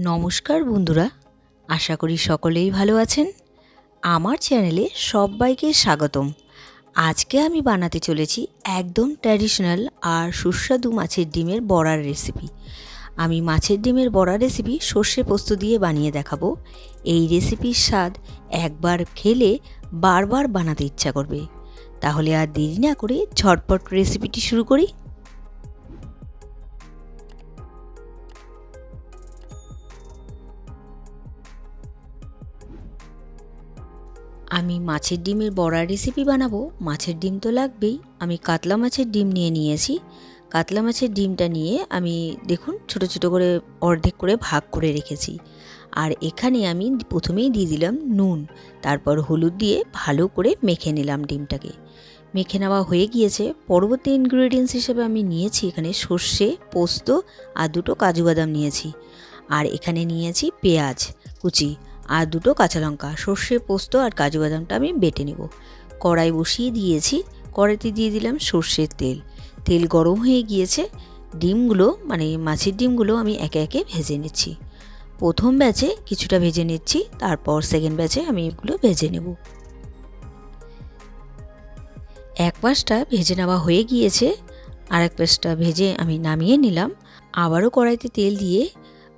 নমস্কার বন্ধুরা, আশা করি সকলেই ভালো আছেন। আমার চ্যানেলে সবাইকে স্বাগতম। আজকে আমি বানাতে চলেছি একদম ট্র্যাডিশনাল আর সুস্বাদু মাছের ডিমের বড়ার রেসিপি। আমি মাছের ডিমের বড়া রেসিপি সর্ষে পোস্ত দিয়ে বানিয়ে দেখাবো। এই রেসিপির স্বাদ একবার খেলে বারবার বানাতে ইচ্ছা করবে। তাহলে আর দেরি না করে ঝটপট রেসিপিটি শুরু করি। আমি মাছের ডিমের বড়ার রেসিপি বানাবো। মাছের ডিম তো লাগবেই। আমি কাতলা মাছের ডিম নিয়েছি। কাতলা মাছের ডিমটা নিয়ে আমি দেখুন ছোট ছোট করে অর্ধেক করে ভাগ করে রেখেছি। আর এখানে আমি প্রথমেই দিয়ে দিলাম নুন, তারপর হলুদ দিয়ে ভালো করে মেখে নিলাম ডিমটাকে। মেখে নেওয়া হয়ে গিয়েছে। পরবর্তী ইনগ্রেডিয়েন্টস হিসেবে আমি নিয়েছি এখানে সর্ষে, পোস্ত আর দুটো কাজু বাদাম নিয়েছি। আর এখানে নিয়েছি পেঁয়াজ কুচি আর দুটো কাঁচা লঙ্কা। সর্ষে, পোস্ত আর কাজু বাদামটা আমি বেটে নেব। কড়াই বসিয়ে দিয়েছি। কড়াইতে দিয়ে দিলাম সর্ষের তেল। তেল গরম হয়ে গিয়েছে। ডিমগুলো মানে মাছের ডিমগুলো আমি একে একে ভেজে নিচ্ছি। প্রথম ব্যাচে কিছুটা ভেজে নিচ্ছি, তারপর সেকেন্ড ব্যাচে আমি এগুলো ভেজে নেব। এক পাশটা ভেজে নেওয়া হয়ে গিয়েছে, আর এক পাশটা ভেজে আমি নামিয়ে নিলাম। আবারও কড়াইতে তেল দিয়ে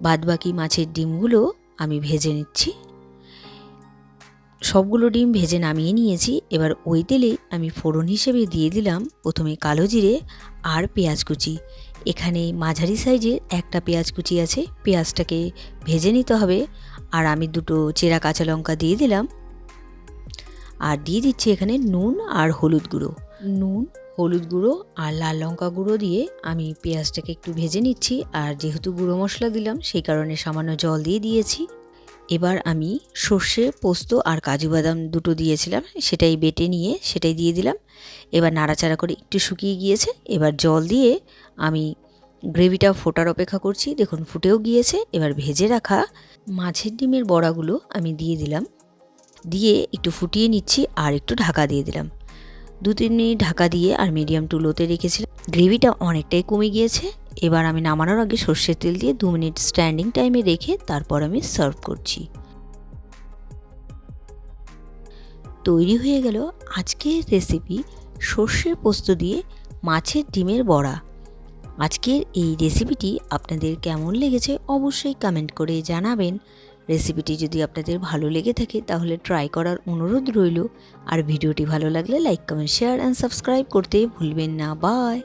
বাদবাকি মাছের ডিমগুলো আমি ভেজে নিচ্ছি। সবগুলো ডিম ভেজে নামিয়ে নিয়েছি। এবার ওই তেলেই আমি ফোড়ন হিসেবে দিয়ে দিলাম প্রথমে কালো জিরে আর পেঁয়াজ কুচি। এখানে মাঝারি সাইজের একটা পেঁয়াজ কুচি আছে, পেঁয়াজটাকে ভেজে নিতে হবে। আর আমি দুটো চেরা কাঁচা লঙ্কা দিয়ে দিলাম। আর দিয়ে দিচ্ছি এখানে নুন আর হলুদ গুঁড়ো। নুন, হলুদ গুঁড়ো আর লাল লঙ্কা গুঁড়ো দিয়ে আমি পেঁয়াজটাকে একটু ভেজে নিচ্ছি। আর যেহেতু গুঁড়ো মশলা দিলাম সেই কারণে সামান্য জল দিয়ে দিয়েছি। এবার আমি সর্ষে, পোস্ত আর কাজু বাদাম দুটো দিয়েছিলাম, সেটাই বেটে নিয়ে সেটাই দিয়ে দিলাম। এবার নাড়াচাড়া করে একটু শুকিয়ে গিয়েছে। এবার জল দিয়ে আমি গ্রেভিটা ফোটার অপেক্ষা করছি। দেখুন ফুটেও গিয়েছে। এবার ভেজে রাখা মাছের ডিমের বড়াগুলো আমি দিয়ে দিলাম। দিয়ে একটু ফুটিয়ে নিচ্ছি আর একটু ঢাকা দিয়ে দিলাম। 2-3 মিনিট ঢাকা দিয়ে আর মিডিয়াম টু লোতে রেখেছিলাম। গ্রেভিটা অনেকটাই কমে গিয়েছে। এবার আমি নামানোর আগে সর্ষের তেল দিয়ে 2 মিনিট স্ট্যান্ডিং টাইমে রেখে তারপর আমি সার্ভ করছি। তৈরি হয়ে গেল আজকের রেসিপি সর্ষে পোস্ত দিয়ে মাছের ডিমের বড়া। আজকের এই রেসিপিটি আপনাদের কেমন লেগেছে অবশ্যই কমেন্ট করে জানাবেন। রেসিপিটি যদি আপনাদের ভালো লেগে থাকে তাহলে ট্রাই করার অনুরোধ রইল। আর ভিডিওটি ভালো লাগলে like, comment, share and subscribe করতে ভুলবেন না। বাই।